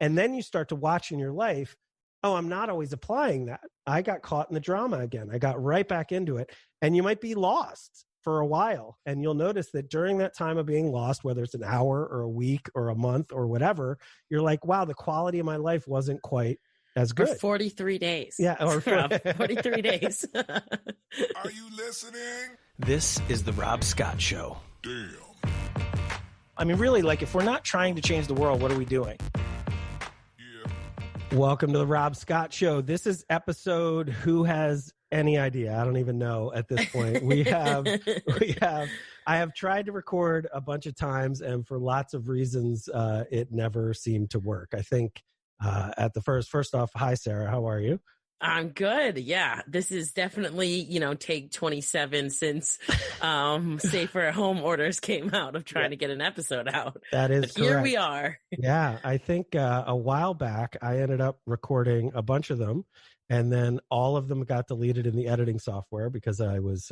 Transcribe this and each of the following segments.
And then you start to watch in your life, oh, I'm not always applying that. I got caught in the drama again. I got right back into it. And you might be lost for a while. And you'll notice that during that time of being lost, whether it's an hour or a week or a month or whatever, you're like, wow, the quality of my life wasn't quite as good. Or 43 days. Yeah. Or 43 days. Are you listening? This is the Rob Scott Show. Damn. I mean, really, like, if we're not trying to change the world, what are we doing? Yeah. Welcome to the Rob Scott Show. This is episode, who has any idea? I don't even know at this point. I have tried to record a bunch of times, and for lots of reasons, it never seemed to work. I think at the first off, hi, Sarah, how are you? I'm good. Yeah, this is definitely, take 27 since safer at home orders came out of trying to get an episode out. That is correct. Here we are. Yeah, I think a while back, I ended up recording a bunch of them, and then all of them got deleted in the editing software because I was,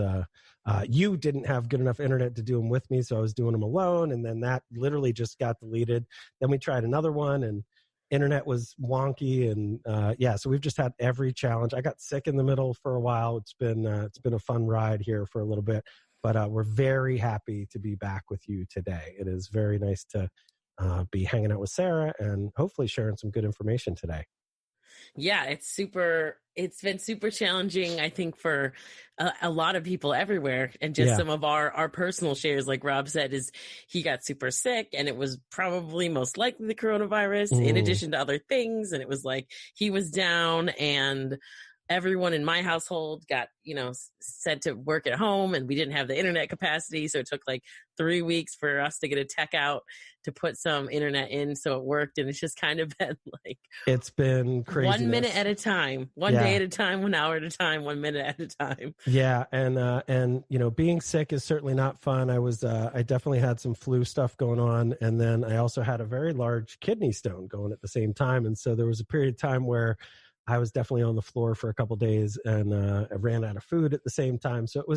you didn't have good enough internet to do them with me, so I was doing them alone, and then that literally just got deleted. Then we tried another one, and internet was wonky, and so we've just had every challenge. I got sick in the middle for a while. It's been a fun ride here for a little bit, but we're very happy to be back with you today. It is very nice to be hanging out with Sarah and hopefully sharing some good information today. Yeah, it's been super challenging, I think, for a lot of people everywhere. And just some of our personal shares, like Rob said, is he got super sick, and it was probably most likely the coronavirus in addition to other things. And it was like he was down, and everyone in my household got, sent to work at home, and we didn't have the internet capacity. So it took like 3 weeks for us to get a tech out to put some internet in. So it worked. And it's just kind of been like, it's been crazy. 1 minute at a time, one day at a time, 1 hour at a time, 1 minute at a time. Yeah. And being sick is certainly not fun. I definitely had some flu stuff going on. And then I also had a very large kidney stone going at the same time. And so there was a period of time where I was definitely on the floor for a couple of days, and I ran out of food at the same time. So it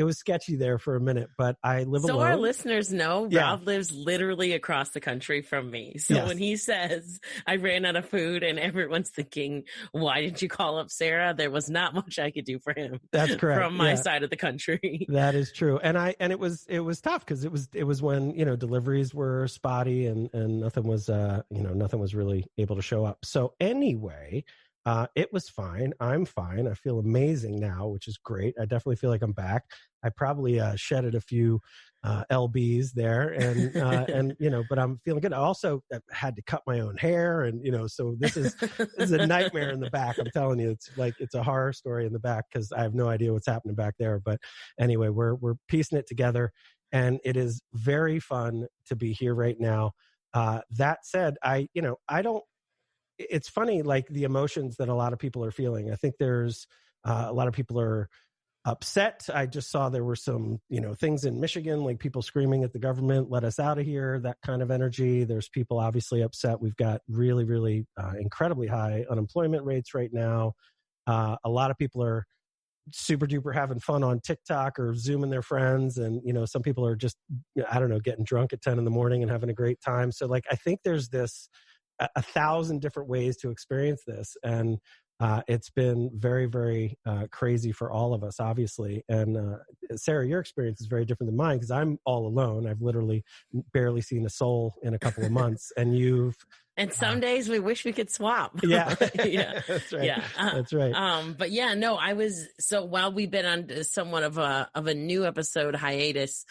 was sketchy there for a minute, but I live alone. So our listeners know Rob lives literally across the country from me. So when he says I ran out of food and everyone's thinking, why didn't you call up Sarah? There was not much I could do for him. That's correct. From my side of the country. That is true. And it was tough because it was when, deliveries were spotty and nothing was really able to show up. So anyway, it was fine. I'm fine. I feel amazing now, which is great. I definitely feel like I'm back. I probably shedded a few LBs there, and but I'm feeling good. I also had to cut my own hair, and so this is a nightmare in the back. I'm telling you, it's a horror story in the back because I have no idea what's happening back there. But anyway, we're piecing it together, and it is very fun to be here right now. That said, I don't. It's funny, like the emotions that a lot of people are feeling. I think there's a lot of people are upset. I just saw there were some, things in Michigan, like people screaming at the government, let us out of here, that kind of energy. There's people obviously upset. We've got really, really incredibly high unemployment rates right now. A lot of people are super duper having fun on TikTok or Zooming their friends. And, some people are just, getting drunk at 10 in the morning and having a great time. So I think there's this 1,000 different ways to experience this. And it's been very, very crazy for all of us, obviously. And Sarah, your experience is very different than mine because I'm all alone. I've literally barely seen a soul in a couple of months. And you've... And some days we wish we could swap. Yeah. Yeah. That's right. Yeah. That's right. But yeah, no, so while we've been on somewhat of a new episode hiatus,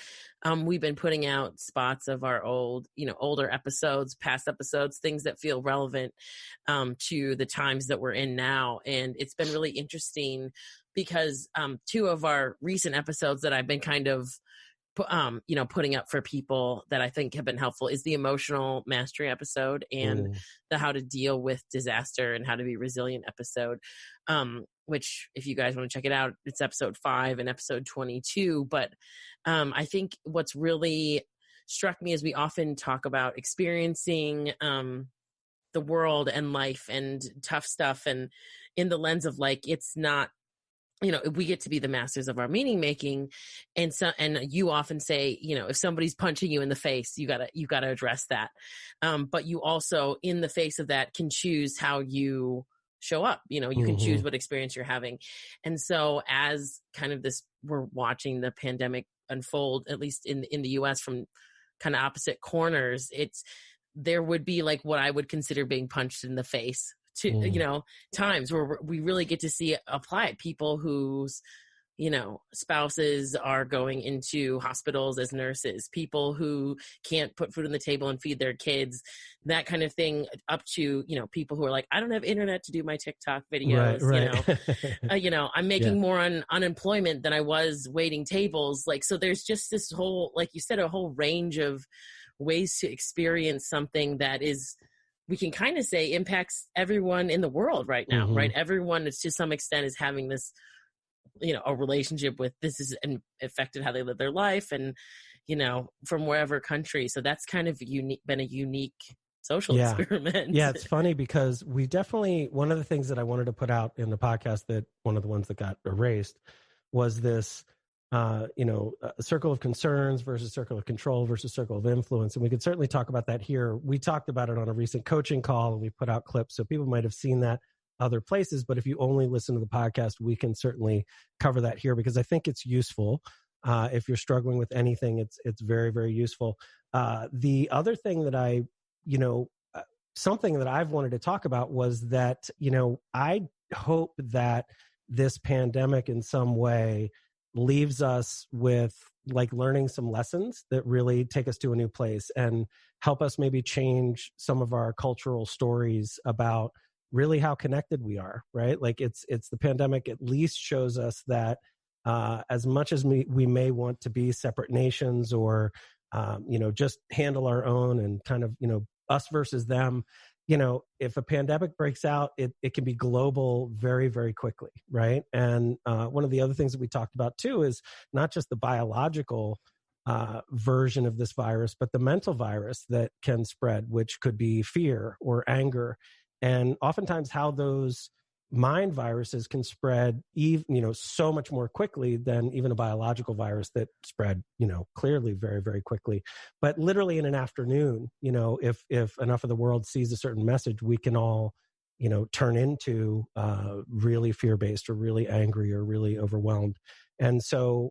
we've been putting out spots of our older episodes, past episodes, things that feel relevant to the times that we're in now. And it's been really interesting because two of our recent episodes that I've been kind of putting up for people that I think have been helpful is the emotional mastery episode and the how to deal with disaster and how to be resilient episode, which if you guys want to check it out, it's episode 5 and episode 22. But I think what's really struck me is we often talk about experiencing the world and life and tough stuff and in the lens of like, it's not we get to be the masters of our meaning making. And you often say, if somebody's punching you in the face, you gotta address that. But you also, in the face of that, can choose how you show up. You can choose what experience you're having. And so as kind of we're watching the pandemic unfold, at least in the US, from kind of opposite corners, there would be like what I would consider being punched in the face to, times where we really get to see it applied. People whose, spouses are going into hospitals as nurses, people who can't put food on the table and feed their kids, that kind of thing, up to, people who are like, I don't have internet to do my TikTok videos, right. I'm making more on unemployment than I was waiting tables. Like, so there's just this whole, like you said, a whole range of ways to experience something that is, we can kind of say, impacts everyone in the world right now, right? Everyone is, to some extent, is having this, a relationship with this is affected how they live their life, and, from wherever country. So that's kind of been a unique social experiment. Yeah, it's funny because we definitely, one of the things that I wanted to put out in the podcast, that one of the ones that got erased, was this a circle of concerns versus circle of control versus circle of influence. And we could certainly talk about that here. We talked about it on a recent coaching call, and we put out clips, so people might have seen that other places. But if you only listen to the podcast, we can certainly cover that here, because I think it's useful. If you're struggling with anything, it's very, very useful. The other thing that something that I've wanted to talk about was that, I hope that this pandemic in some way leaves us with like learning some lessons that really take us to a new place and help us maybe change some of our cultural stories about really how connected we are, right? Like it's the pandemic at least shows us that as much as we may want to be separate nations, or just handle our own and kind of, us versus them, if a pandemic breaks out, it can be global very, very quickly, right? And one of the other things that we talked about too is not just the biological version of this virus, but the mental virus that can spread, which could be fear or anger. And oftentimes how those mind viruses can spread so much more quickly than even a biological virus that spread clearly very, very quickly. But literally in an afternoon, if enough of the world sees a certain message, we can all turn into really fear-based or really angry or really overwhelmed. And so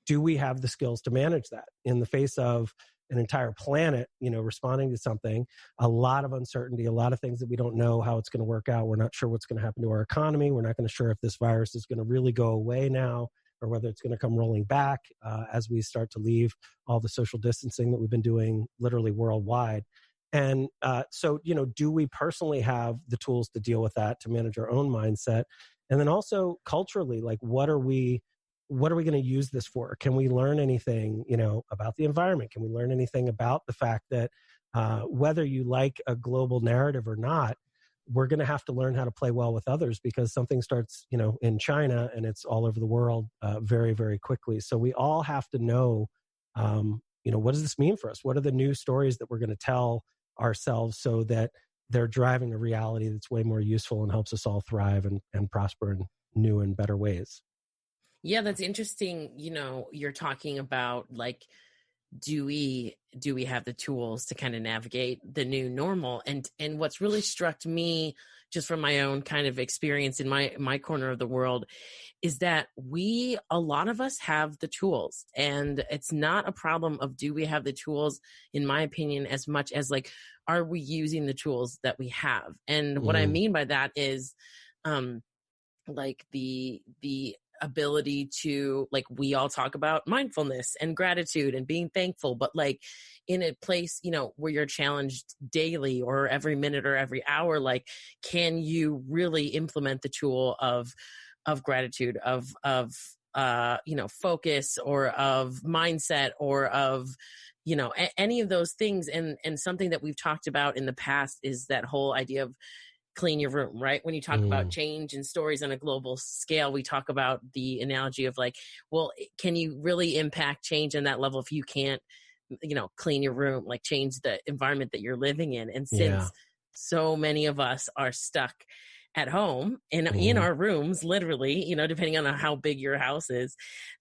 do we have the skills to manage that in the face of an entire planet, responding to something, a lot of uncertainty, a lot of things that we don't know how it's going to work out. We're not sure what's going to happen to our economy. We're not going to sure if this virus is going to really go away now, or whether it's going to come rolling back as we start to leave all the social distancing that we've been doing literally worldwide. And so, do we personally have the tools to deal with that, to manage our own mindset? And then also culturally, like what are we going to use this for? Can we learn anything, about the environment? Can we learn anything about the fact that whether you like a global narrative or not, we're going to have to learn how to play well with others, because something starts, in China and it's all over the world very, very quickly. So we all have to know, what does this mean for us? What are the new stories that we're going to tell ourselves so that they're driving a reality that's way more useful and helps us all thrive and prosper in new and better ways? Yeah, that's interesting. You're talking about like, do we have the tools to kind of navigate the new normal? And what's really struck me, just from my own kind of experience in my corner of the world, is that a lot of us have the tools, and it's not a problem of do we have the tools, in my opinion, as much as like, are we using the tools that we have? And what I mean by that is, like the ability to, like, we all talk about mindfulness and gratitude and being thankful, but like in a place, where you're challenged daily or every minute or every hour, like, can you really implement the tool of gratitude, of focus, or of mindset, or of, any of those things? And something that we've talked about in the past is that whole idea of clean your room, right? When you talk about change and stories on a global scale, we talk about the analogy of like, well, can you really impact change on that level if you can't, clean your room, like change the environment that you're living in? And since so many of us are stuck at home in our rooms, literally, depending on how big your house is,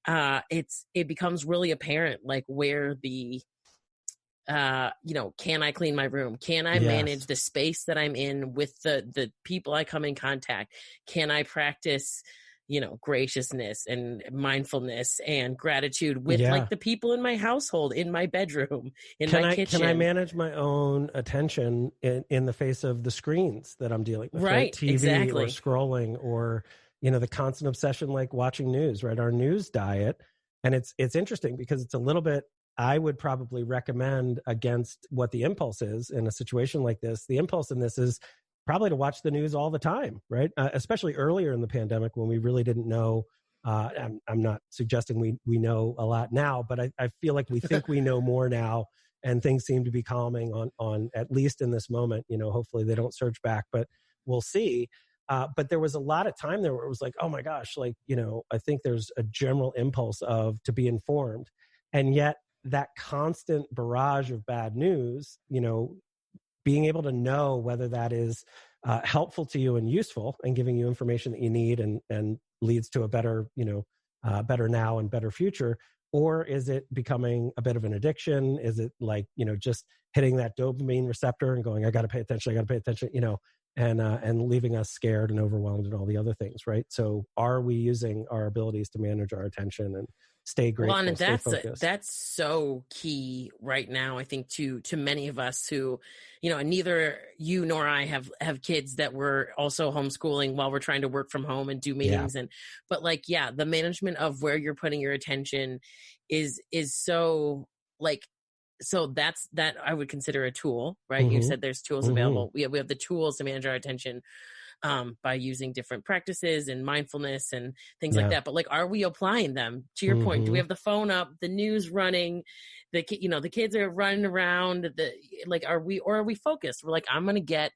it becomes really apparent, like where the can I clean my room? Can I manage the space that I'm in with the people I come in contact? Can I practice, graciousness and mindfulness and gratitude with like the people in my household, in my bedroom, in my kitchen? Can I manage my own attention in the face of the screens that I'm dealing with, right? TV exactly. or scrolling, or, the constant obsession, like watching news, right? Our news diet. And it's interesting because it's a little bit, I would probably recommend against what the impulse is in a situation like this. The impulse in this is probably to watch the news all the time, right? Especially earlier in the pandemic when we really didn't know. I'm not suggesting we know a lot now, but I feel like we think we know more now, and things seem to be calming on at least in this moment. Hopefully they don't surge back, but we'll see. But there was a lot of time there where it was like, oh my gosh, like, I think there's a general impulse to be informed. And yet that constant barrage of bad news, being able to know whether that is helpful to you and useful and giving you information that you need and leads to a better, better now and better future, or is it becoming a bit of an addiction? Is it like, just hitting that dopamine receptor and going, I got to pay attention, and leaving us scared and overwhelmed and all the other things, right? So are we using our abilities to manage our attention and stay grateful, and stay focused? That's so key right now, I think, to many of us who, and neither you nor I have kids that we're also homeschooling while we're trying to work from home and do meetings. But the management of where you're putting your attention is so like, so that I would consider a tool, right? You said there's tools available. We have the tools to manage our attention by using different practices and mindfulness and things like that. But like, are we applying them? To your point, do we have the phone up, the news running, the kids are running around? Are we focused? We're like, I'm going to get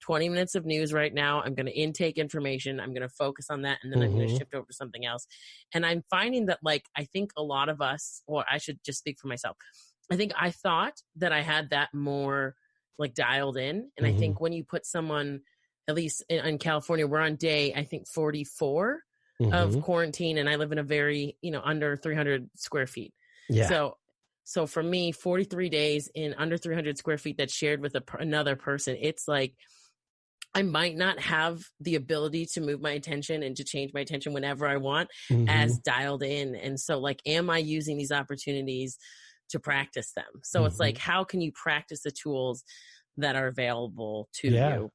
20 minutes of news right now. I'm going to intake information. I'm going to focus on that. And then I'm going to shift over to something else. And I'm finding that, like, I think a lot of us, or I should just speak for myself, I think I thought that I had that more like dialed in. And I think when you put someone, at least in California, we're on day, I think 44 of quarantine. And I live in a very, under 300 square feet. Yeah. So for me, 43 days in under 300 square feet that's shared with another person, it's like, I might not have the ability to move my attention and to change my attention whenever I want as dialed in. And so like, am I using these opportunities to practice them? So it's like, how can you practice the tools that are available to you?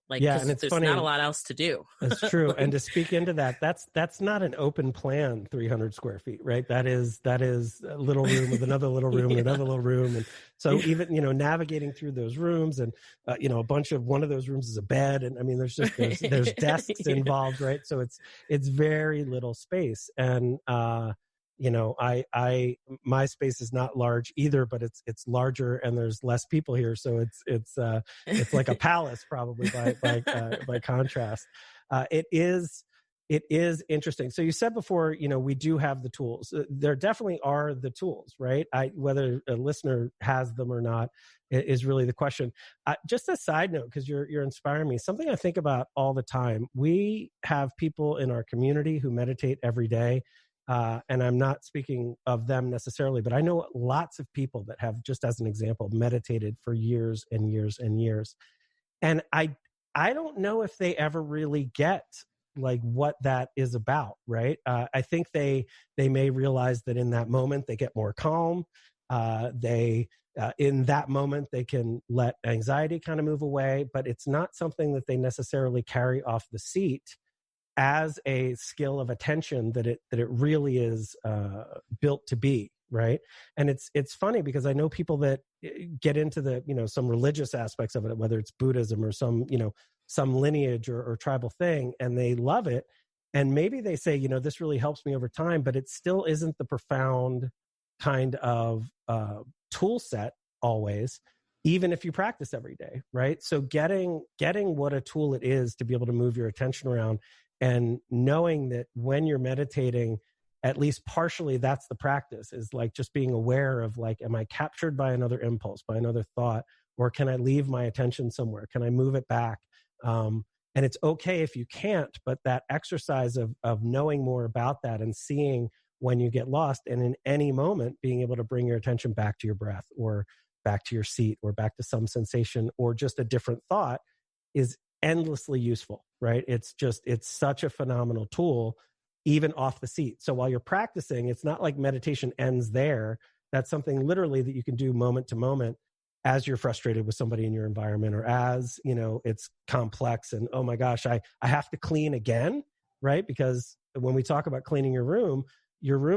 Like, and it's there's funny, not a lot else to do. It's true. And to speak into that, that's not an open plan 300 square feet, right? That is a little room with another little room and another little room. And so even, navigating through those rooms and, one of those rooms is a bed. And I mean, there's desks involved, right? So it's very little space. And, my space is not large either, but it's larger and there's less people here. So it's like a palace probably by contrast. It is interesting. So you said before, we do have the tools. There definitely are the tools, right? Whether a listener has them or not is really the question. Just a side note, because you're inspiring me, something I think about all the time. We have people in our community who meditate every day. And I'm not speaking of them necessarily, but I know lots of people that have, just as an example, meditated for years and years and years. And I don't know if they ever really get like what that is about, right? I think they may realize that in that moment they get more calm. In that moment they can let anxiety kind of move away, but it's not something that they necessarily carry off the seat as a skill of attention that it really is built to be, right? And it's funny because I know people that get into the some religious aspects of it, whether it's Buddhism or some lineage or tribal thing, and they love it, and maybe they say this really helps me over time, but it still isn't the profound kind of tool set always, even if you practice every day, right? So getting what a tool it is to be able to move your attention around. And knowing that when you're meditating, at least partially, that's the practice, is like just being aware of like, am I captured by another impulse, by another thought, or can I leave my attention somewhere? Can I move it back? And And it's okay if you can't, but that exercise of knowing more about that and seeing when you get lost, and in any moment being able to bring your attention back to your breath or back to your seat or back to some sensation or just a different thought is endlessly useful, right? It's such a phenomenal tool, even off the seat. So while you're practicing, it's not like meditation ends there. That's something literally that you can do moment to moment as you're frustrated with somebody in your environment, or as, it's complex and, oh my gosh, I have to clean again, right? Because when we talk about cleaning your room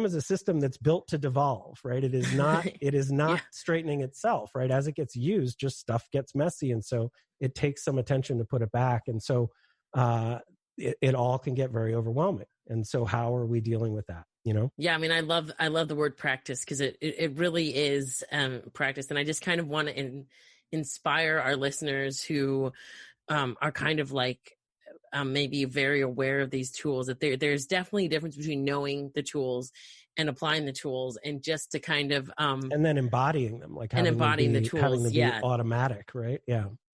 is a system that's built to devolve, right? It is not Yeah. straightening itself, right? As it gets used, just stuff gets messy. And so it takes some attention to put it back. And so it all can get very overwhelming. And so how are we dealing with that? Yeah, I mean, I love the word practice, because it really is practice. And I just kind of want to inspire our listeners who are kind of like maybe very aware of these tools, that there's definitely a difference between knowing the tools and applying the tools, and just to kind of and then embodying them, like and embodying the having tools. them be automatic, right?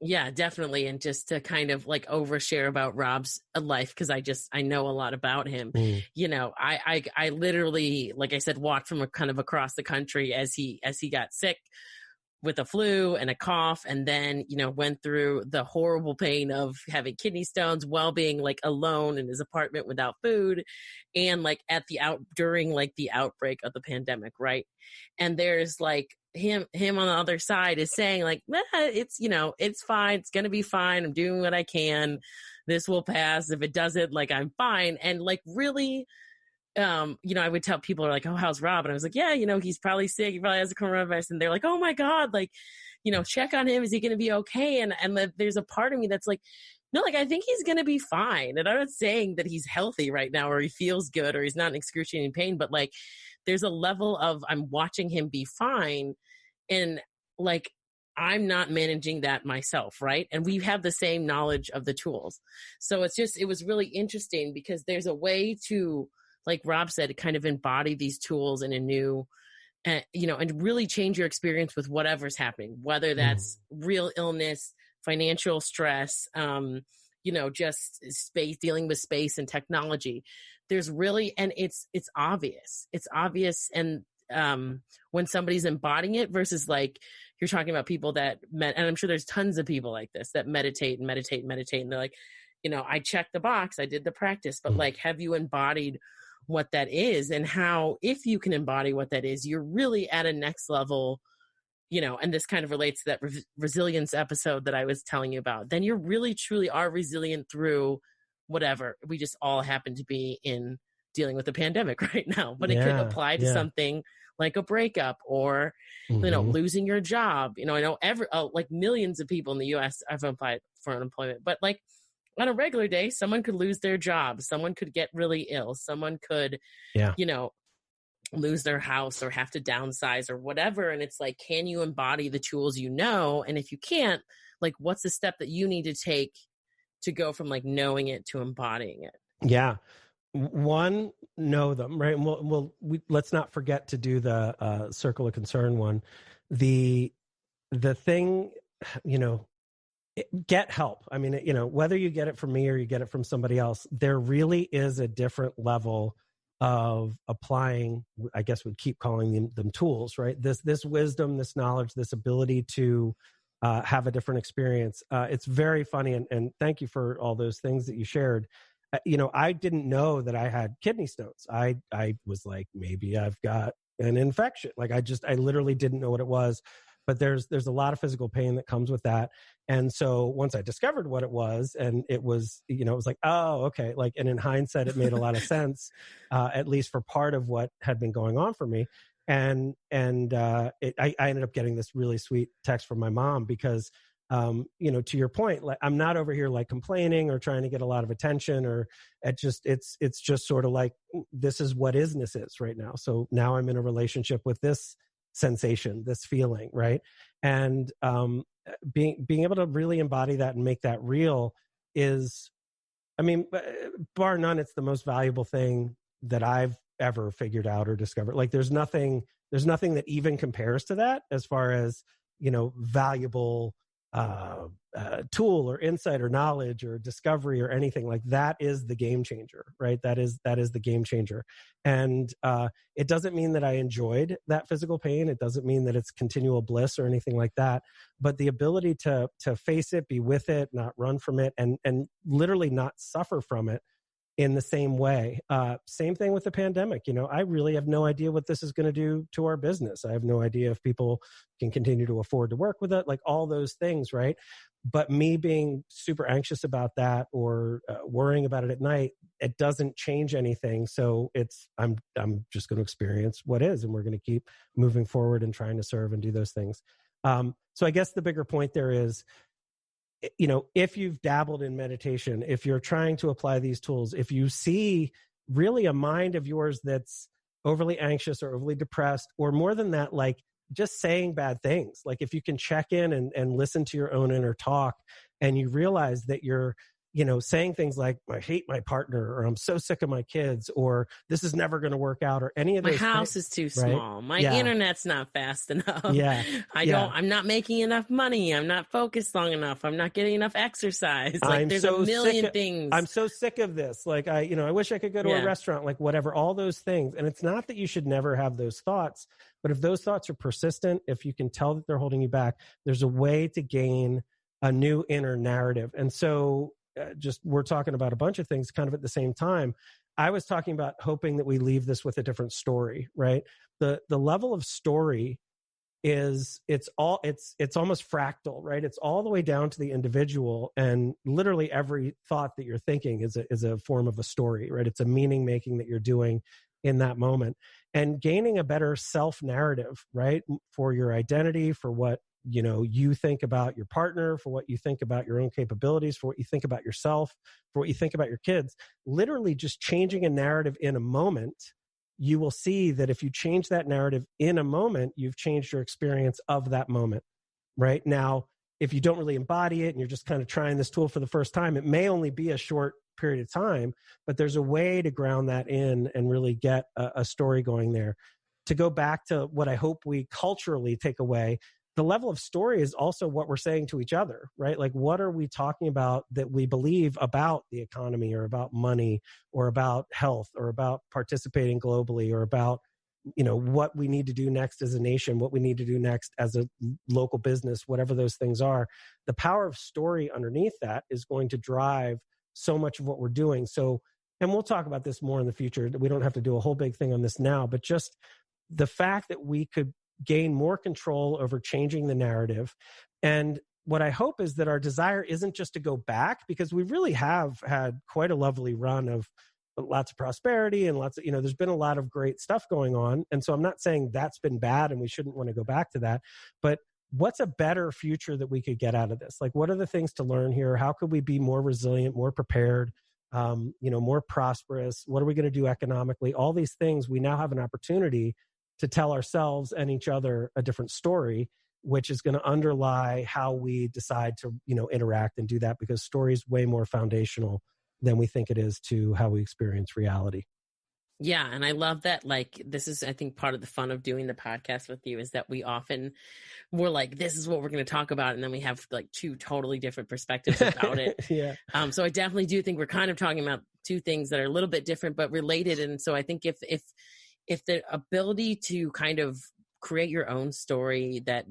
Yeah, definitely. And just to kind of like overshare about Rob's life, because I know a lot about him. I literally, like I said, walked from kind of across the country as he got sick with a flu and a cough, and then went through the horrible pain of having kidney stones while being like alone in his apartment without food, and like during like the outbreak of the pandemic, right? And there's like him on the other side is saying like, it's it's fine, it's gonna be fine, I'm doing what I can, this will pass, if it doesn't, like, I'm fine. And like, really, I would tell people, are like, oh, how's Rob? And I was like, yeah, he's probably sick. He probably has a coronavirus. And they're like, oh my God, like, check on him. Is he going to be okay? And there's a part of me that's like, no, like, I think he's going to be fine. And I'm not saying that he's healthy right now, or he feels good, or he's not in excruciating pain, but like, there's a level of, I'm watching him be fine. And like, I'm not managing that myself, right? And we have the same knowledge of the tools. So it was really interesting, because there's a way to, like Rob said, kind of embody these tools in a new, and really change your experience with whatever's happening, whether that's real illness, financial stress, just space, dealing with space and technology. There's really, and it's obvious. It's obvious. And when somebody's embodying it versus like, you're talking about people that and I'm sure there's tons of people like this that meditate. And they're like, I checked the box, I did the practice, but like, have you embodied what that is? And how, if you can embody what that is, you're really at a next level, and this kind of relates to that resilience episode that I was telling you about. Then you really truly are resilient through whatever. We just all happen to be in dealing with the pandemic right now, but it could apply to something like a breakup, or losing your job. I know like millions of people in the US have applied for unemployment, but like, on a regular day, someone could lose their job, someone could get really ill, someone could lose their house or have to downsize or whatever. And it's like, can you embody the tools? And if you can't, like, what's the step that you need to take to go from like knowing it to embodying it? Yeah. One, know them, right? And let's not forget to do the circle of concern one. The thing, get help. I mean, whether you get it from me or you get it from somebody else, there really is a different level of applying, I guess we'd keep calling them tools, right? This wisdom, this knowledge, this ability to have a different experience. It's very funny. And thank you for all those things that you shared. I didn't know that I had kidney stones. I was like, maybe I've got an infection. Like, I literally didn't know what it was. But there's a lot of physical pain that comes with that. And so once I discovered what it was, and it was, it was like, oh, okay. Like, and in hindsight, it made a lot of sense, at least for part of what had been going on for me. And I ended up getting this really sweet text from my mom, because, to your point, like, I'm not over here like complaining or trying to get a lot of attention, or it's just sort of like, this is what isness is right now. So now I'm in a relationship with this sensation, this feeling, right? And being able to really embody that and make that real is, I mean, bar none, it's the most valuable thing that I've ever figured out or discovered. Like, there's nothing that even compares to that as far as, valuable tool or insight or knowledge or discovery or anything. Like, that is the game changer, right? That is the game changer. And it doesn't mean that I enjoyed that physical pain. It doesn't mean that it's continual bliss or anything like that. But the ability to face it, be with it, not run from it, and literally not suffer from it in the same way. Same thing with the pandemic. I really have no idea what this is going to do to our business. I have no idea if people can continue to afford to work with it, like all those things, right? But me being super anxious about that or worrying about it at night, it doesn't change anything. So I'm just going to experience what is, and we're going to keep moving forward and trying to serve and do those things. So I guess the bigger point there is, if you've dabbled in meditation, if you're trying to apply these tools, if you see really a mind of yours that's overly anxious or overly depressed, or more than that, like just saying bad things, like if you can check in and listen to your own inner talk, and you realize that you're, saying things like, I hate my partner, or I'm so sick of my kids, or this is never going to work out, or any of those My house things, is too right? small. My Yeah. internet's not fast enough. Yeah. I'm not making enough money. I'm not focused long enough. I'm not getting enough exercise. Like, there's a million things. I'm so sick of this. Like, I wish I could go to a restaurant, like whatever, all those things. And it's not that you should never have those thoughts, but if those thoughts are persistent, if you can tell that they're holding you back, there's a way to gain a new inner narrative. And so we're talking about a bunch of things kind of at the same time. I was talking about hoping that we leave this with a different story, right? The level of story is it's almost fractal, right? It's all the way down to the individual, and literally every thought that you're thinking is a form of a story, right? It's a meaning making that you're doing in that moment, and gaining a better self narrative, right? For your identity, for what you think about your partner, for what you think about your own capabilities, for what you think about yourself, for what you think about your kids. Literally just changing a narrative in a moment, you will see that if you change that narrative in a moment, you've changed your experience of that moment. Right now, if you don't really embody it and you're just kind of trying this tool for the first time, it may only be a short period of time, but there's a way to ground that in and really get a story going there. To go back to what I hope we culturally take away, the level of story is also what we're saying to each other, right? Like, what are we talking about that we believe about the economy, or about money, or about health, or about participating globally, or about, what we need to do next as a nation, what we need to do next as a local business, whatever those things are. The power of story underneath that is going to drive so much of what we're doing. So, and we'll talk about this more in the future. We don't have to do a whole big thing on this now, but just the fact that we could gain more control over changing the narrative. And what I hope is that our desire isn't just to go back, because we really have had quite a lovely run of lots of prosperity and lots of, there's been a lot of great stuff going on. And so I'm not saying that's been bad and we shouldn't want to go back to that, but what's a better future that we could get out of this? Like, what are the things to learn here? How could we be more resilient, more prepared, more prosperous? What are we going to do economically? All these things, we now have an opportunity to tell ourselves and each other a different story, which is going to underlie how we decide to, interact and do that, because story is way more foundational than we think it is to how we experience reality. Yeah. And I love that. Like, this is, I think, part of the fun of doing the podcast with you is that we're like, this is what we're going to talk about. And then we have like two totally different perspectives about it. Yeah. So I definitely do think we're kind of talking about two things that are a little bit different, but related. And so I think if the ability to kind of create your own story that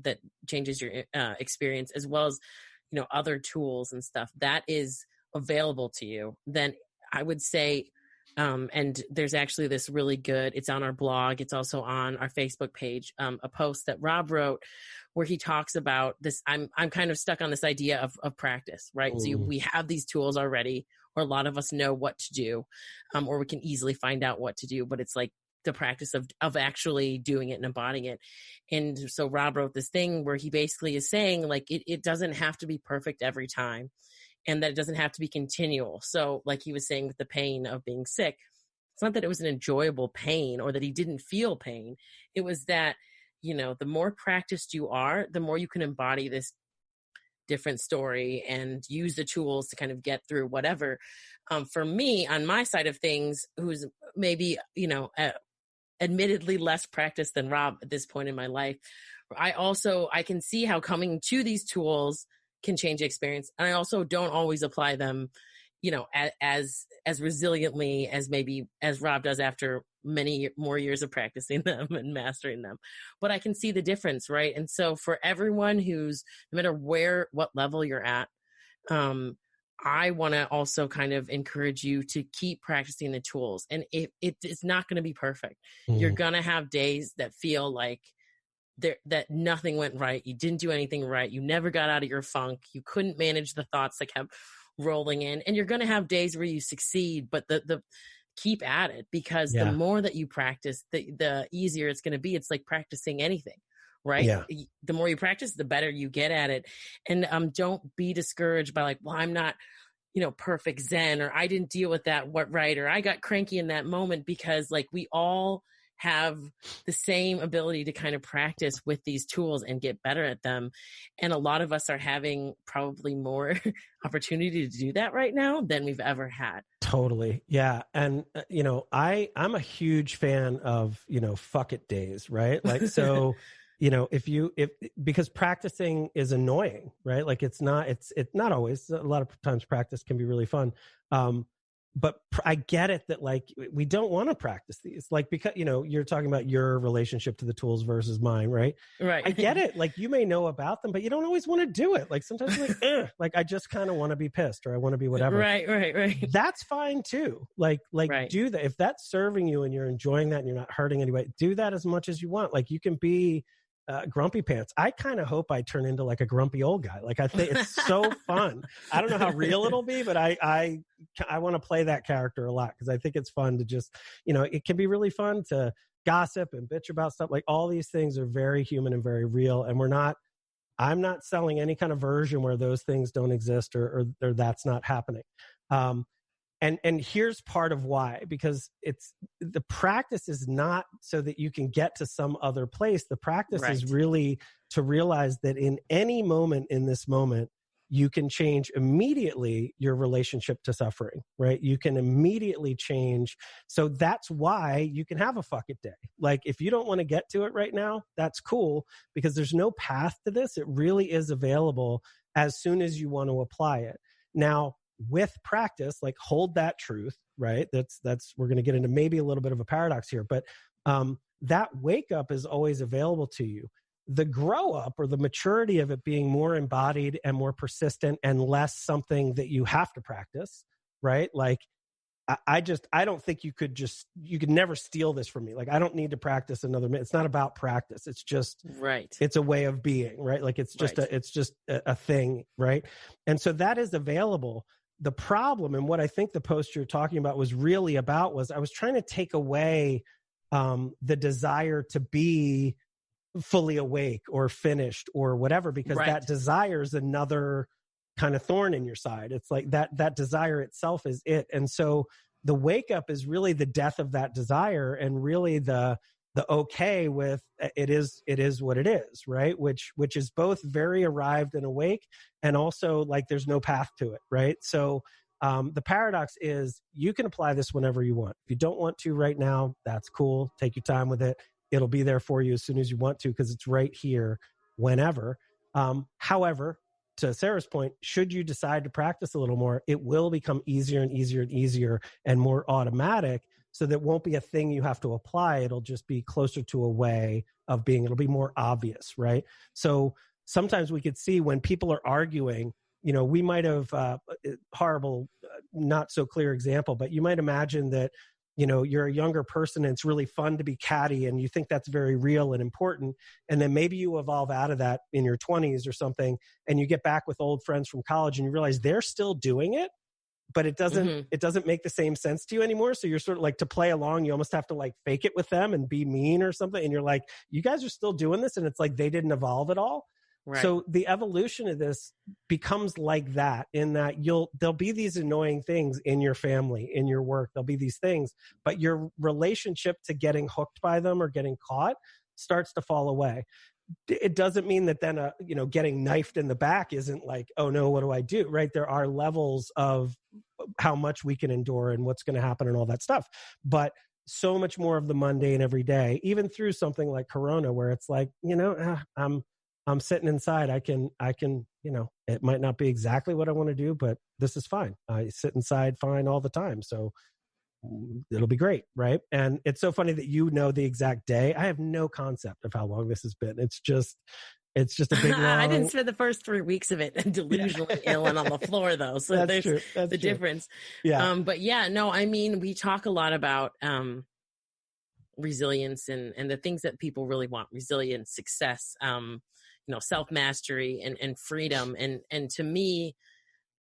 changes your experience, as well as, other tools and stuff that is available to you, then I would say, and there's actually this really good, it's on our blog, it's also on our Facebook page, a post that Rob wrote where he talks about this. I'm kind of stuck on this idea of practice, right? Ooh. So we have these tools already, or a lot of us know what to do, or we can easily find out what to do, but it's like the practice of actually doing it and embodying it. And so Rob wrote this thing where he basically is saying, like, it doesn't have to be perfect every time, and that it doesn't have to be continual. So like he was saying with the pain of being sick, it's not that it was an enjoyable pain or that he didn't feel pain. It was that, the more practiced you are, the more you can embody this different story and use the tools to kind of get through whatever. For me, on my side of things, who's maybe, admittedly less practiced than Rob at this point in my life, I can see how coming to these tools can change the experience. And I also don't always apply them, you know, as resiliently as maybe as Rob does after many more years of practicing them and mastering them. But I can see the difference, right? And so for everyone who's, no matter what level you're at, I want to also kind of encourage you to keep practicing the tools. And it's not going to be perfect. You're going to have days that feel like that nothing went right. You didn't do anything right. You never got out of your funk. You couldn't manage the thoughts that kept rolling in. And you're going to have days where you succeed, but the keep at it, because the more that you practice, the easier it's going to be. It's like practicing anything, right? Yeah. The more you practice, the better you get at it. And don't be discouraged by like, well, I'm not, you know, perfect Zen, or I didn't deal with that right, or I got cranky in that moment, because like we all have the same ability to kind of practice with these tools and get better at them. And a lot of us are having probably more opportunity to do that right now than we've ever had. Totally. Yeah. And, you know, I'm a huge fan of, you know, fuck it days, right? Like, so, you know, because practicing is annoying, right? Like it's not always, a lot of times practice can be really fun. But I get it that like, we don't want to practice these, like, because, you know, you're talking about your relationship to the tools versus mine, right? Right. I get it. Like you may know about them, but you don't always want to do it. Like sometimes you're like, like I just kind of want to be pissed, or I want to be whatever. Right. That's fine too. Like right. Do that. If that's serving you and you're enjoying that and you're not hurting anybody, do that as much as you want. Like you can be grumpy pants. I kind of hope I turn into like a grumpy old guy. Like I think it's so fun. I don't know how real it'll be, but I want to play that character a lot, because I think it's fun to just, you know, it can be really fun to gossip and bitch about stuff. Like all these things are very human and very real. And I'm not selling any kind of version where those things don't exist or that's not happening. And here's part of why, because the practice is not so that you can get to some other place. The practice is really to realize that in any moment in this moment, you can change immediately your relationship to suffering, right? You can immediately change. So that's why you can have a fuck it day. Like if you don't want to get to it right now, that's cool, because there's no path to this. It really is available as soon as you want to apply it. Now, with practice, like hold that truth, right? That's we're going to get into maybe a little bit of a paradox here, but that wake up is always available to you. The grow up, or the maturity of it being more embodied and more persistent and less something that you have to practice, right? Like I don't think you could never steal this from me. Like I don't need to practice another minute. It's not about practice. It's just, it's a way of being, right? Like it's just a thing, right? And so that is available. The problem, and what I think the post you're talking about was really about, was I was trying to take away the desire to be fully awake or finished or whatever, because that desire is another kind of thorn in your side. It's like that desire itself is it. And so the wake up is really the death of that desire, and really the okay with it is what it is, right? Which is both very arrived and awake, and also like there's no path to it, right? So the paradox is you can apply this whenever you want. If you don't want to right now, that's cool. Take your time with it. It'll be there for you as soon as you want to, because it's right here whenever. However, to Sarah's point, should you decide to practice a little more, it will become easier and easier and easier and more automatic, so that won't be a thing you have to apply. It'll just be closer to a way of being. It'll be more obvious, right? So sometimes we could see when people are arguing, you know, we might have horrible, not so clear example, but you might imagine that, you know, you're a younger person and it's really fun to be catty and you think that's very real and important. And then maybe you evolve out of that in your 20s or something, and you get back with old friends from college and you realize they're still doing it, but it doesn't make the same sense to you anymore. So you're sort of like, to play along, you almost have to like fake it with them and be mean or something. And you're like, you guys are still doing this. And it's like, they didn't evolve at all. Right. So the evolution of this becomes like that, in that there'll be these annoying things in your family, in your work, there'll be these things, but your relationship to getting hooked by them or getting caught starts to fall away. It doesn't mean that then, getting knifed in the back isn't like, oh no, what do I do? Right. There are levels of how much we can endure and what's going to happen and all that stuff. But so much more of the mundane every day, even through something like Corona, where it's like, I'm sitting inside. I can, it might not be exactly what I want to do, but this is fine. I sit inside fine all the time. So it'll be great. Right. And it's so funny that the exact day. I have no concept of how long this has been. It's just a big long... I didn't spend the first 3 weeks of it delusionally ill and on the floor though. So That's there's true. That's the true. difference. Yeah. But yeah, no, I mean, we talk a lot about resilience and the things that people really want: resilience, success, self-mastery and freedom. And to me,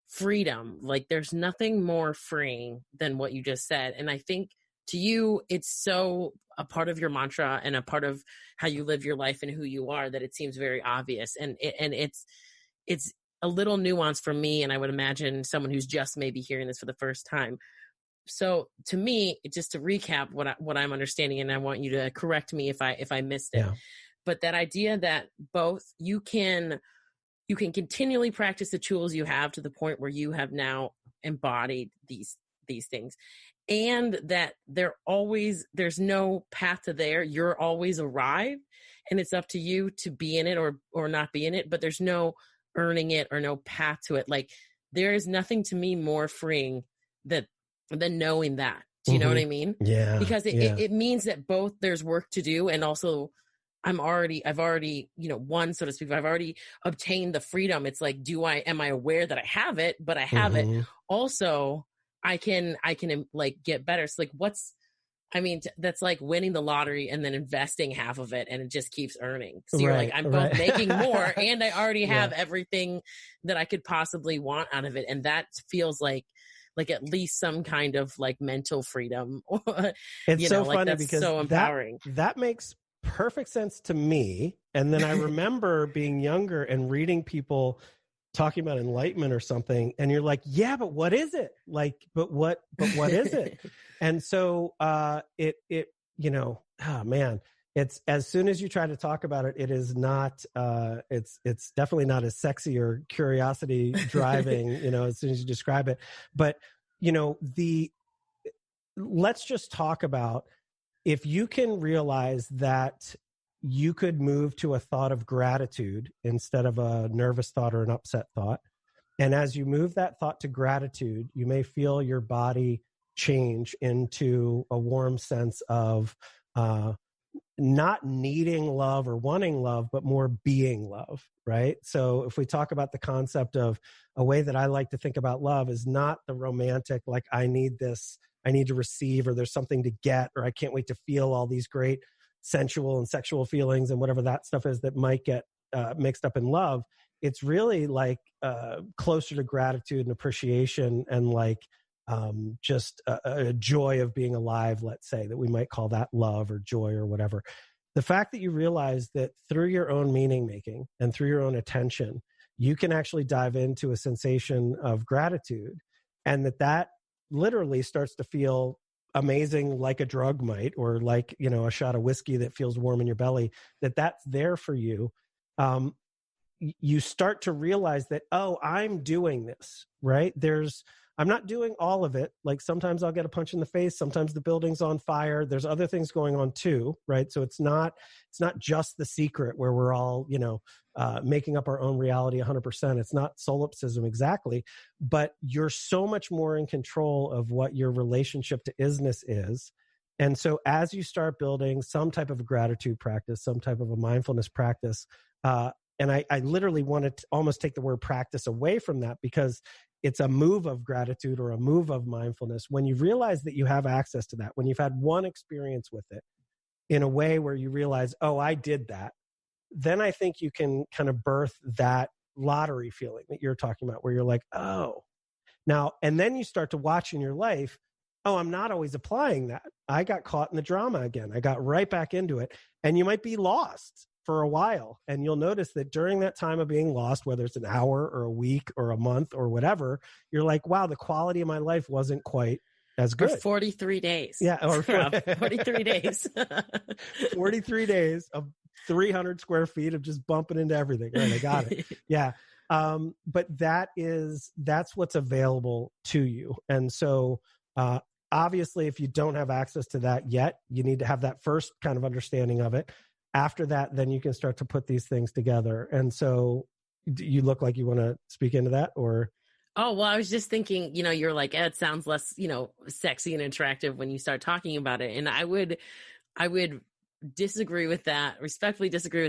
freedom, like there's nothing more freeing than what you just said. And I think to you, it's so a part of your mantra and a part of how you live your life and who you are that it seems very obvious. And it's a little nuance for me. And I would imagine someone who's just maybe hearing this for the first time. So to me, just to recap what I'm understanding, and I want you to correct me if I missed it, but that idea that both you can continually practice the tools you have to the point where you have now embodied these things, and that there's no path to there. You're always arrived, and it's up to you to be in it or not be in it, but there's no earning it or no path to it. Like there is nothing to me more freeing than knowing that. Do you know what I mean? Yeah. Because it means that both there's work to do, and also I've already, won, so to speak. I've already obtained the freedom. It's like, am I aware that I have it? But I have it. Also, I can like get better. So like, that's like winning the lottery and then investing half of it, and it just keeps earning. So you're like, I'm both making more, and I already have everything that I could possibly want out of it. And that feels like at least some kind of like mental freedom. It's so funny that's because so empowering. That makes perfect sense to me. And then I remember being younger and reading people talking about enlightenment or something, and you're like, yeah, but what is it? Like, but what is it? And so oh man, it's, as soon as you try to talk about it, it is not it's definitely not as sexy or curiosity driving, as soon as you describe it. But let's just talk about, if you can realize that you could move to a thought of gratitude instead of a nervous thought or an upset thought. And as you move that thought to gratitude, you may feel your body change into a warm sense of not needing love or wanting love, but more being love, right? So if we talk about the concept of, a way that I like to think about love is not the romantic, like I need this, I need to receive, or there's something to get, or I can't wait to feel all these great sensual and sexual feelings and whatever that stuff is that might get mixed up in love. It's really like closer to gratitude and appreciation, and like just a joy of being alive, let's say, that we might call that love or joy or whatever. The fact that you realize that through your own meaning making and through your own attention, you can actually dive into a sensation of gratitude, and that literally starts to feel amazing, like a drug might, or like, a shot of whiskey that feels warm in your belly, that's there for you. You start to realize that, oh, I'm doing this, right? I'm not doing all of it. Like sometimes I'll get a punch in the face. Sometimes the building's on fire. There's other things going on too, right? So it's not just The Secret where we're all, making up our own reality 100%. It's not solipsism exactly, but you're so much more in control of what your relationship to isness is. And so as you start building some type of a gratitude practice, some type of a mindfulness practice, and I literally want to almost take the word practice away from that, because it's a move of gratitude or a move of mindfulness. When you realize that you have access to that, when you've had one experience with it in a way where you realize, oh, I did that, then I think you can kind of birth that lottery feeling that you're talking about, where you're like, oh, now, and then you start to watch in your life, oh, I'm not always applying that. I got caught in the drama again. I got right back into it. And you might be lost for a while. And you'll notice that during that time of being lost, whether it's an hour or a week or a month or whatever, you're like, wow, the quality of my life wasn't quite as good. Or 43 days. Yeah. Or 43 days. 43 days of 300 square feet of just bumping into everything. Right. I got it. Yeah. But that's what's available to you. And so, obviously, if you don't have access to that yet, you need to have that first kind of understanding of it. after that, then you can start to put these things together. And so you look like you want to speak into that, or? Oh, well, I was just thinking, you're like, it sounds less, sexy and attractive when you start talking about it. And I would respectfully disagree with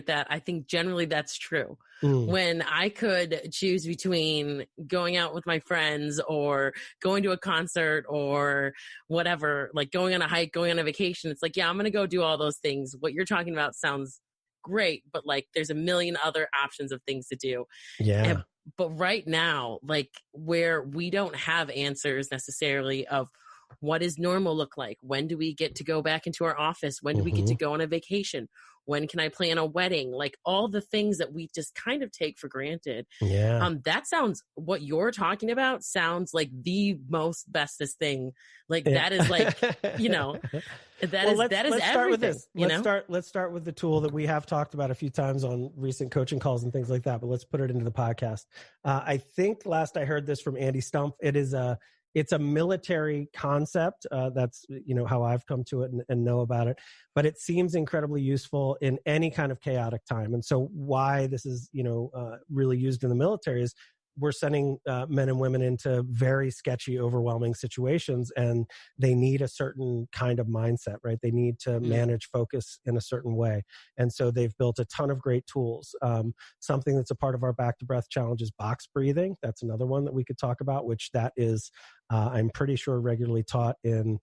that. I think generally that's true. When I could choose between going out with my friends or going to a concert or whatever, like going on a hike, going on a vacation, it's like, yeah, I'm going to go do all those things. What you're talking about sounds great, but like there's a million other options of things to do. Yeah. But right now, like where we don't have answers necessarily of what does normal look like? When do we get to go back into our office? When do we get to go on a vacation? When can I plan a wedding? Like all the things that we just kind of take for granted. Yeah. That sounds, what you're talking about sounds like the most bestest thing. Like that is like, that is let's start with everything. this. Let's start with the tool that we have talked about a few times on recent coaching calls and things like that, but let's put it into the podcast. I think last I heard this from Andy Stumpf, it's a military concept. That's, how I've come to it and know about it, but it seems incredibly useful in any kind of chaotic time. And so why this is, really used in the military is we're sending men and women into very sketchy, overwhelming situations, and they need a certain kind of mindset, right? They need to manage focus in a certain way. And so they've built a ton of great tools. Something that's a part of our Back to Breath challenge is box breathing. That's another one that we could talk about, which that is, I'm pretty sure, regularly taught in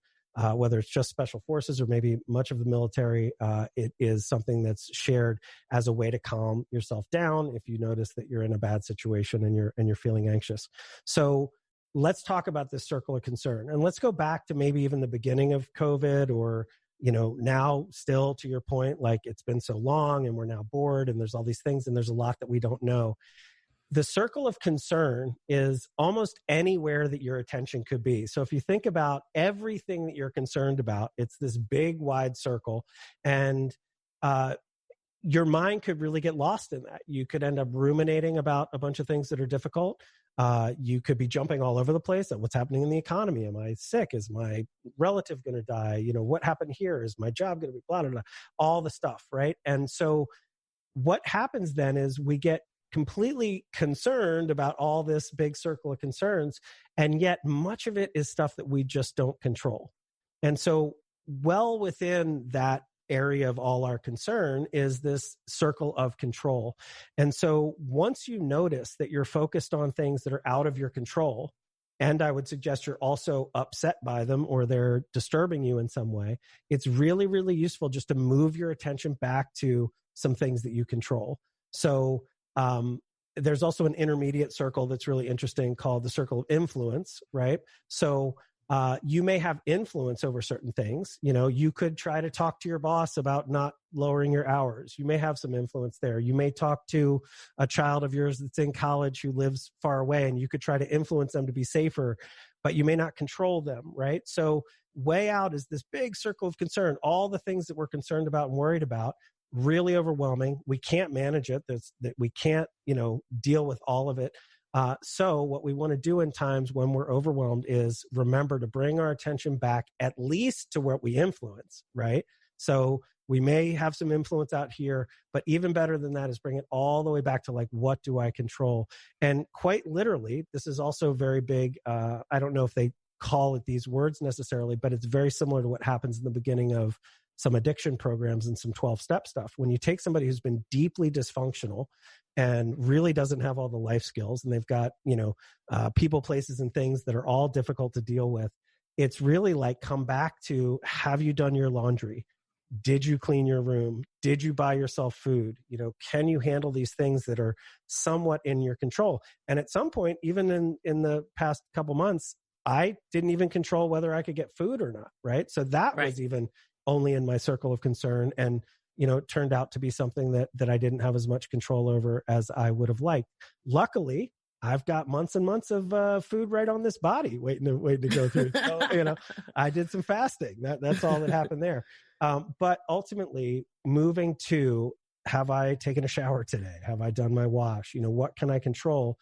whether it's just special forces or maybe much of the military. It is something that's shared as a way to calm yourself down if you notice that you're in a bad situation and you're feeling anxious. So let's talk about this circle of concern, and let's go back to maybe even the beginning of COVID, or now still, to your point, like it's been so long and we're now bored and there's all these things and there's a lot that we don't know. The circle of concern is almost anywhere that your attention could be. So if you think about everything that you're concerned about, it's this big, wide circle, and your mind could really get lost in that. You could end up ruminating about a bunch of things that are difficult. You could be jumping all over the place at what's happening in the economy. Am I sick? Is my relative going to die? What happened here? Is my job going to be blah, blah, blah, all the stuff, right? And so what happens then is we get completely concerned about all this big circle of concerns, and yet much of it is stuff that we just don't control. And so well within that area of all our concern is this circle of control. And so once you notice that you're focused on things that are out of your control, and I would suggest you're also upset by them or they're disturbing you in some way, it's really, really useful just to move your attention back to some things that you control. So there's also an intermediate circle that's really interesting called the circle of influence, right? So you may have influence over certain things. You could try to talk to your boss about not lowering your hours. You may have some influence there. You may talk to a child of yours that's in college who lives far away, and you could try to influence them to be safer, but you may not control them, right? So way out is this big circle of concern, all the things that we're concerned about and worried about. Really overwhelming. We can't manage it. That we can't, deal with all of it. So what we want to do in times when we're overwhelmed is remember to bring our attention back at least to what we influence, right? So we may have some influence out here, but even better than that is bring it all the way back to like, what do I control? And quite literally, this is also very big. I don't know if they call it these words necessarily, but it's very similar to what happens in the beginning of some addiction programs and some 12-step stuff. When you take somebody who's been deeply dysfunctional and really doesn't have all the life skills, and they've got, people, places, and things that are all difficult to deal with, it's really like, come back to, have you done your laundry? Did you clean your room? Did you buy yourself food? Can you handle these things that are somewhat in your control? And at some point, even in the past couple months, I didn't even control whether I could get food or not, right? So that was even only in my circle of concern. And, it turned out to be something that I didn't have as much control over as I would have liked. Luckily, I've got months and months of food right on this body waiting to go through. So, I did some fasting. That's all that happened there. But ultimately, moving to, have I taken a shower today? Have I done my wash? What can I control?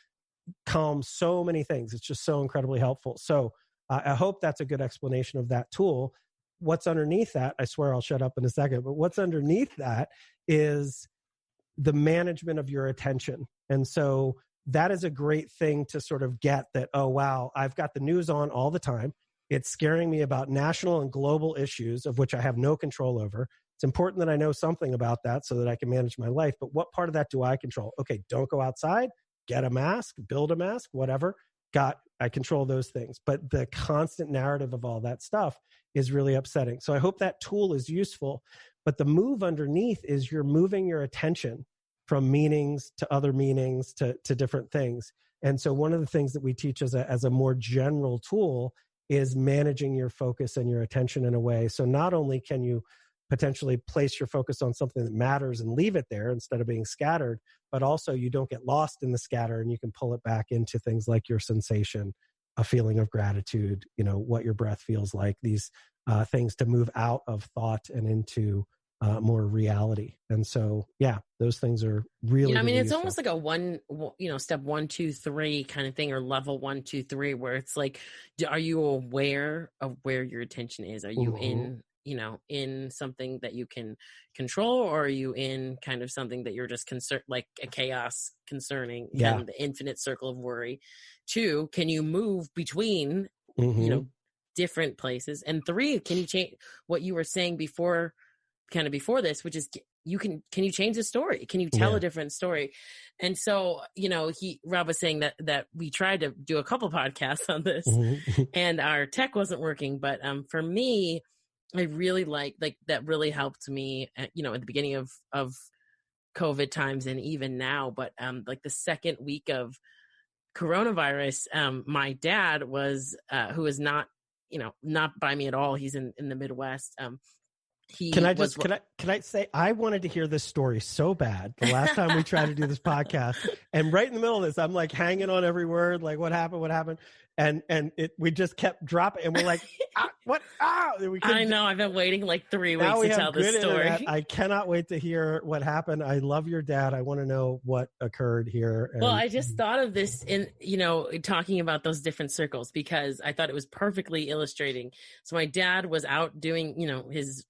Calms so many things. It's just so incredibly helpful. So I hope that's a good explanation of that tool. What's underneath that, I swear I'll shut up in a second, but what's underneath that is the management of your attention. And so that is a great thing to sort of get that, oh, wow, I've got the news on all the time. It's scaring me about national and global issues of which I have no control over. It's important that I know something about that so that I can manage my life. But what part of that do I control? Okay, don't go outside, get a mask, build a mask, whatever. I control those things. But the constant narrative of all that stuff is really upsetting. So I hope that tool is useful. But the move underneath is you're moving your attention from meanings to other meanings to different things. And so one of the things that we teach as a more general tool is managing your focus and your attention in a way. So not only can you potentially place your focus on something that matters and leave it there instead of being scattered, but also you don't get lost in the scatter and you can pull it back into things like your sensation, a feeling of gratitude, what your breath feels like, these things to move out of thought and into more reality. And so, yeah, those things are really, I mean, really it's useful. almost like a step 1, 2, 3 kind of thing, or level 1, 2, 3, where it's like, are you aware of where your attention is? Are you in something that you can control, or are you in kind of something that you're just like a chaos concerning, kind of the infinite circle of worry? 2, can you move between, different places? And 3, can you change what you were saying before this, which is can you change the story? Can you tell a different story? And so, Rob was saying that we tried to do a couple podcasts on this and our tech wasn't working. But for me, I really like that really helped me, at the beginning of COVID times and even now. But like the second week of coronavirus, my dad was, who is not by me at all. He's in the Midwest. Can I say, I wanted to hear this story so bad the last time we tried to do this podcast, and right in the middle of this, I'm like hanging on every word, like what happened, and we just kept dropping, and we're like, what? I know, I've been waiting like 3 weeks to tell this story. I cannot wait to hear what happened. I love your dad. I want to know what occurred here. Well, I just thought of this in talking about those different circles, because I thought it was perfectly illustrating. So my dad was out doing his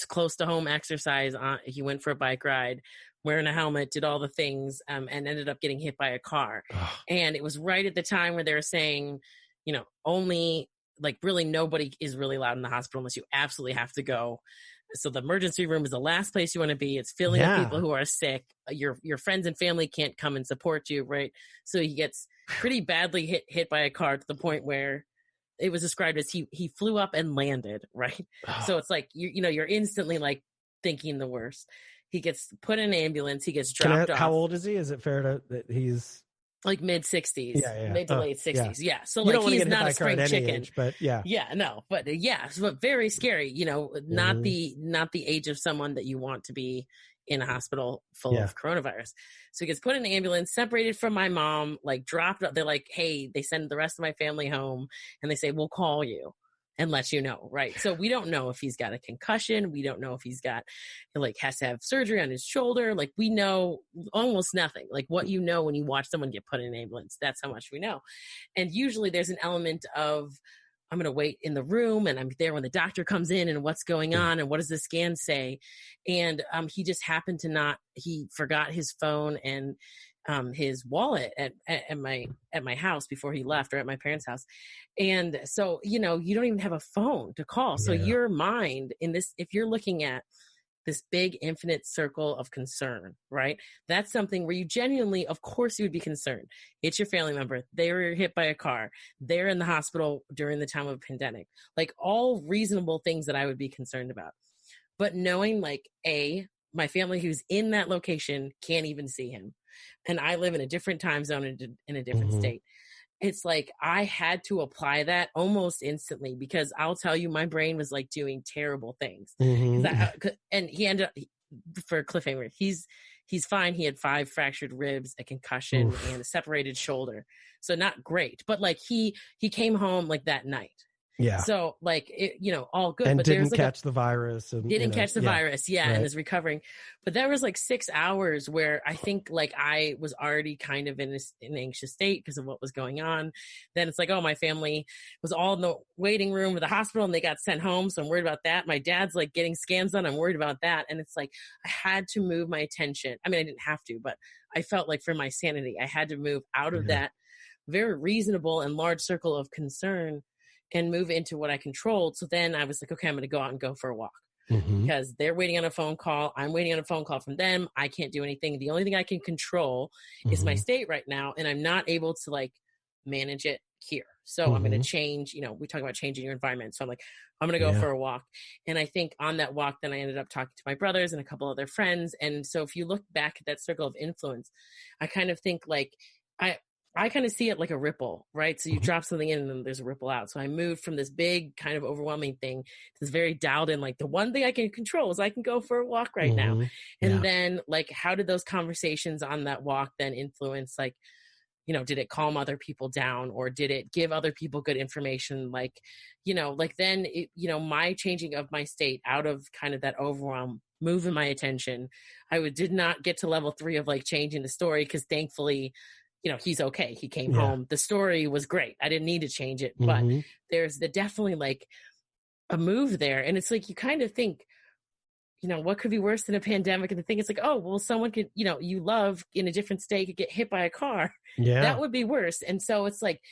close to home exercise. He went for a bike ride, wearing a helmet, did all the things, and ended up getting hit by a car. And it was right at the time where they were saying, only really nobody is really allowed in the hospital unless you absolutely have to go. So the emergency room is the last place you want to be. It's filling with people who are sick. Your friends and family can't come and support you, right? So he gets pretty badly hit by a car to the point where it was described as he flew up and landed, right? So it's like, you're instantly like thinking the worst. He gets put in an ambulance. He gets dropped off. How old is he? Is it fair that he's like mid 60s, mid to late 60s? Yeah. So you he's not a spring chicken, age, but but very scary. Not the age of someone that you want to be in a hospital full of coronavirus. So he gets put in an ambulance, separated from my mom, like dropped up. They're like, hey, they send the rest of my family home, and they say, we'll call you and let you know. Right. So we don't know if he's got a concussion. We don't know if he's got, has to have surgery on his shoulder. Like, we know almost nothing. Like what when you watch someone get put in an ambulance, that's how much we know. And usually there's an element of, I'm going to wait in the room, and I'm there when the doctor comes in, and what's going on, and what does the scan say? And he just happened to he forgot his phone and his wallet at my house before he left, or at my parents' house. And so, you don't even have a phone to call. So your mind if you're looking at this big infinite circle of concern, right? That's something where you genuinely, of course you would be concerned. It's your family member. They were hit by a car. They're in the hospital during the time of a pandemic. Like, all reasonable things that I would be concerned about. But knowing my family who's in that location can't even see him. And I live in a different time zone in a different state. It's like I had to apply that almost instantly, because I'll tell you, my brain was like doing terrible things. And he ended up, for a cliffhanger, he's fine. He had 5 fractured ribs, a concussion, and a separated shoulder. So not great, but like he came home like that night. Yeah. So like, all good. And but didn't there's like catch the virus. And didn't catch the virus. Yeah. Right. And is recovering. But there was like 6 hours where I think like I was already kind of in an anxious state because of what was going on. Then it's like, oh, my family was all in the waiting room of the hospital and they got sent home. So I'm worried about that. My dad's like getting scans done. I'm worried about that. And it's like, I had to move my attention. I mean, I didn't have to, but I felt like for my sanity, I had to move out of that very reasonable and large circle of concern and move into what I controlled. So then I was like, okay, I'm going to go out and go for a walk because they're waiting on a phone call. I'm waiting on a phone call from them. I can't do anything. The only thing I can control is my state right now. And I'm not able to like manage it here. So I'm going to change, we talk about changing your environment. So I'm like, I'm going to go for a walk. And I think on that walk, then I ended up talking to my brothers and a couple other friends. And so if you look back at that circle of influence, I kind of think like, I kind of see it like a ripple, right? So you drop something in and then there's a ripple out. So I moved from this big kind of overwhelming thing to this very dialed in, like the one thing I can control is I can go for a walk right now. And then like, how did those conversations on that walk then influence, like, did it calm other people down or did it give other people good information? Like, like then, my changing of my state out of kind of that overwhelm, moving my attention, I did not get to level 3 of like changing the story because thankfully, he's okay. He came home. The story was great. I didn't need to change it, but there's definitely like a move there. And it's like, you kind of think, what could be worse than a pandemic? And the thing is like, oh, well, someone could, you love in a different state could get hit by a car. Yeah. That would be worse. And so it's like,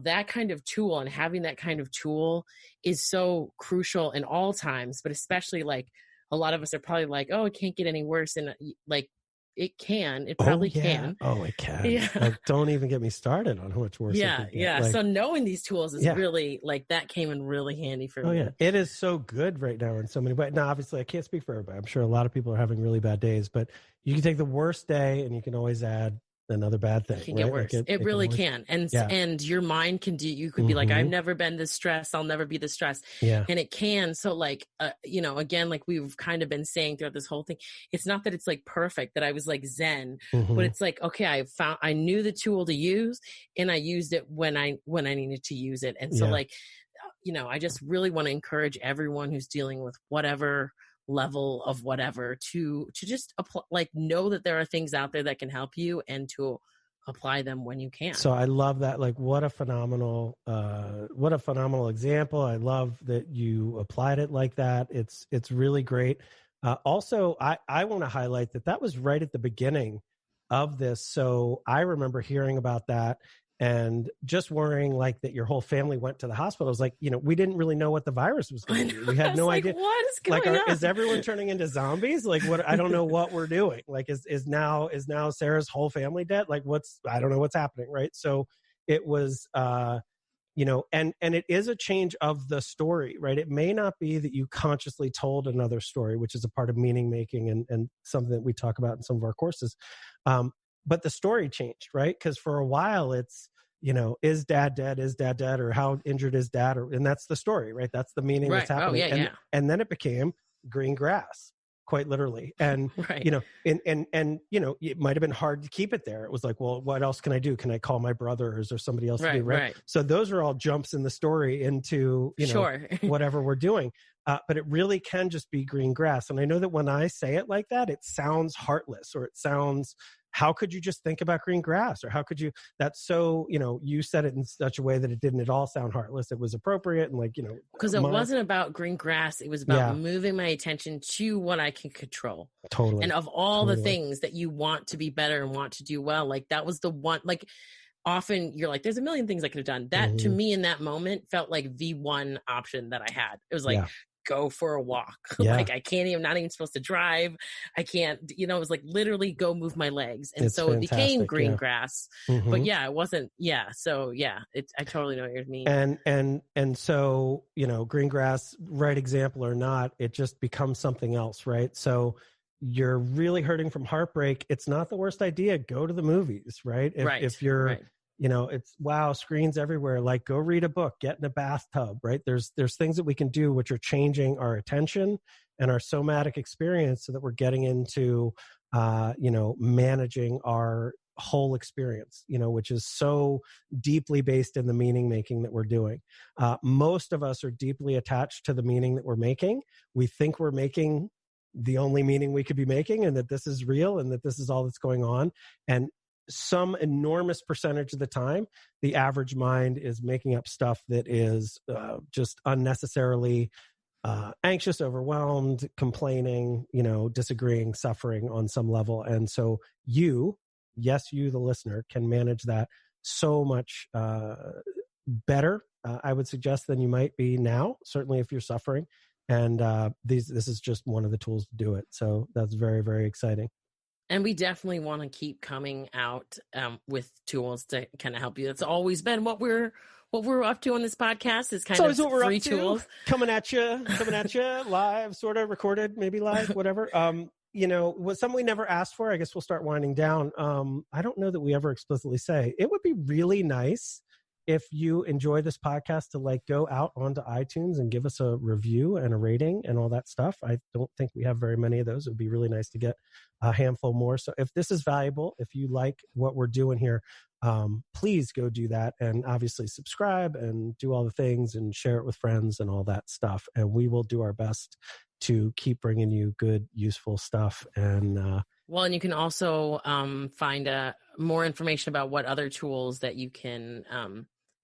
that kind of tool and having that kind of tool is so crucial in all times, but especially like a lot of us are probably like, oh, it can't get any worse. And like, it can. It probably can. Oh, it can. Yeah. Like, don't even get me started on how much worse it can get. Like, so knowing these tools is really, like, that came in really handy for me. Oh, yeah. It is so good right now in so many ways. Now, obviously, I can't speak for everybody. I'm sure a lot of people are having really bad days, but you can take the worst day and you can always add another bad thing. It can get worse. Like it really can. And your mind can do, you could be like, I've never been this stressed. I'll never be this stressed. Yeah. And it can. So like, again, like we've kind of been saying throughout this whole thing, it's not that it's like perfect, that I was like Zen, but it's like, okay, I knew the tool to use and I used it when I needed to use it. And so like, I just really want to encourage everyone who's dealing with whatever level of whatever to just apply, like know that there are things out there that can help you and to apply them when you can. So I love that. Like what a phenomenal example. I love that you applied it like that. It's really great. Also, I want to highlight that was right at the beginning of this. So I remember hearing about that and just worrying like that your whole family went to the hospital. It was like, we didn't really know what the virus was going to be. We had no idea. What is going on? Is everyone turning into zombies? Like what, I don't know what we're doing. Like is now Sarah's whole family dead? Like I don't know what's happening. Right. So it was, and it is a change of the story, right? It may not be that you consciously told another story, which is a part of meaning making and something that we talk about in some of our courses. But the story changed, right? Because for a while it's, is dad dead? Is dad dead? Or how injured is dad? And that's the story, right? That's the meaning that's happening. And then it became green grass, quite literally. And, it might've been hard to keep it there. It was like, well, what else can I do? Can I call my brother? Or is there somebody else to do? Right. So those are all jumps in the story into, whatever we're doing. But it really can just be green grass. And I know that when I say it like that, it sounds heartless or it sounds, how could you just think about green grass? Or how could you, that's so, you said it in such a way that it didn't at all sound heartless. It was appropriate and because it wasn't about green grass. It was about moving my attention to what I can control. Totally. And of all the things that you want to be better and want to do well, like that was the one, like often you're like, there's a million things I could have done. That to me in that moment felt like the one option that I had. It was like, go for a walk. Like I'm not even supposed to drive. I can't, it was like literally go move my legs. And so it became green grass, but it wasn't. So I totally know what you mean. And so, green grass, right example or not, it just becomes something else. Right. So you're really hurting from heartbreak. It's not the worst idea. Go to the movies. Right. If you're, it's screens everywhere. Like go read a book, get in a bathtub, right? There's things that we can do which are changing our attention and our somatic experience so that we're getting into, managing our whole experience, which is so deeply based in the meaning making that we're doing. Most of us are deeply attached to the meaning that we're making. We think we're making the only meaning we could be making, and that this is real, and that this is all that's going on. And some enormous percentage of the time, the average mind is making up stuff that is just unnecessarily anxious, overwhelmed, complaining, disagreeing, suffering on some level. And so you, the listener, can manage that so much better, I would suggest, than you might be now, certainly if you're suffering. And this is just one of the tools to do it. So that's very, very exciting. And we definitely want to keep coming out with tools to kind of help you. That's always been what we're up to on this podcast, is kind of free tools coming at you live, sort of recorded, maybe live, whatever. Was something we never asked for. I guess we'll start winding down. I don't know that we ever explicitly say it would be really nice if you enjoy this podcast to go out onto iTunes and give us a review and a rating and all that stuff. I don't think we have very many of those. It would be really nice to get a handful more. So if this is valuable, if you like what we're doing here, please go do that, and obviously subscribe and do all the things and share it with friends and all that stuff. And we will do our best to keep bringing you good, useful stuff. And and you can also find more information about what other tools that you can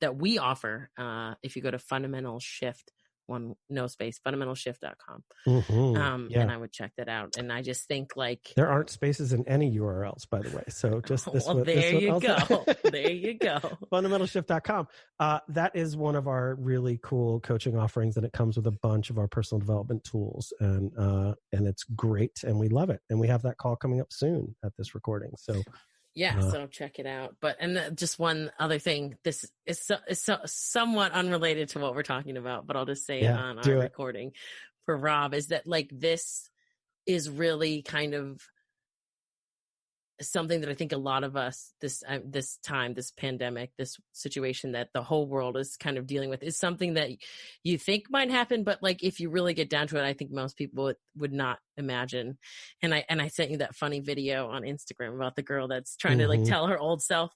that we offer if you go to fundamentalshift.com. And I would check that out. And I just think there aren't spaces in any URLs, by the way. So just this one. There you go. Fundamentalshift.com. That is one of our really cool coaching offerings, and it comes with a bunch of our personal development tools, and it's great, and we love it. And we have that call coming up soon at this recording. So so check it out. Just one other thing, this is somewhat unrelated to what we're talking about, but I'll just say on our recording for Rob, is that this is really kind of something that I think a lot of us, this pandemic, this situation that the whole world is kind of dealing with, is something that you think might happen, but if you really get down to it, I think most people would not imagine. And I sent you that funny video on Instagram about the girl that's trying to tell her old self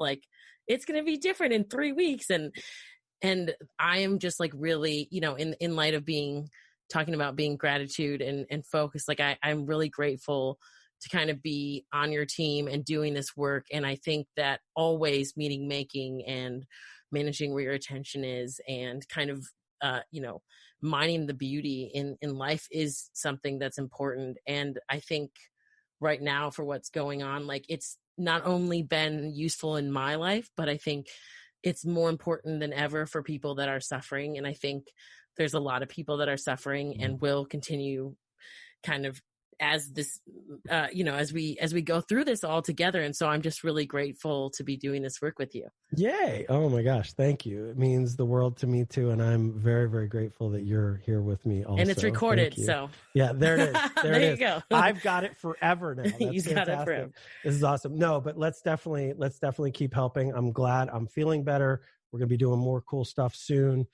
it's going to be different in 3 weeks, and I am just really, in light of talking about being gratitude and focus, I'm really grateful to kind of be on your team and doing this work. And I think that always meaning making and managing where your attention is, and kind of, mining the beauty in life is something that's important. And I think right now, for what's going on, it's not only been useful in my life, but I think it's more important than ever for people that are suffering. And I think there's a lot of people that are suffering and will continue kind of as this, as we go through this all together. And so I'm just really grateful to be doing this work with you. Yay. Oh my gosh. Thank you. It means the world to me too. And I'm very, very grateful that you're here with me also. And it's recorded. So yeah, there it is. There you go. I've got it forever now. That's You've got it forever. This is awesome. No, but let's definitely keep helping. I'm glad I'm feeling better. We're going to be doing more cool stuff soon.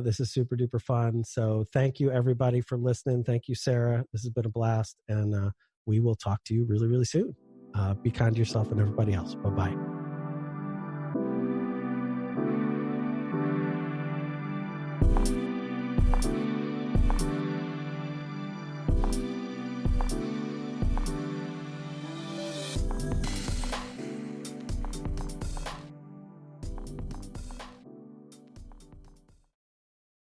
This is super duper fun. So thank you everybody for listening. Thank you, Sarah. This has been a blast, and we will talk to you really, really soon. Be kind to yourself and everybody else. Bye-bye.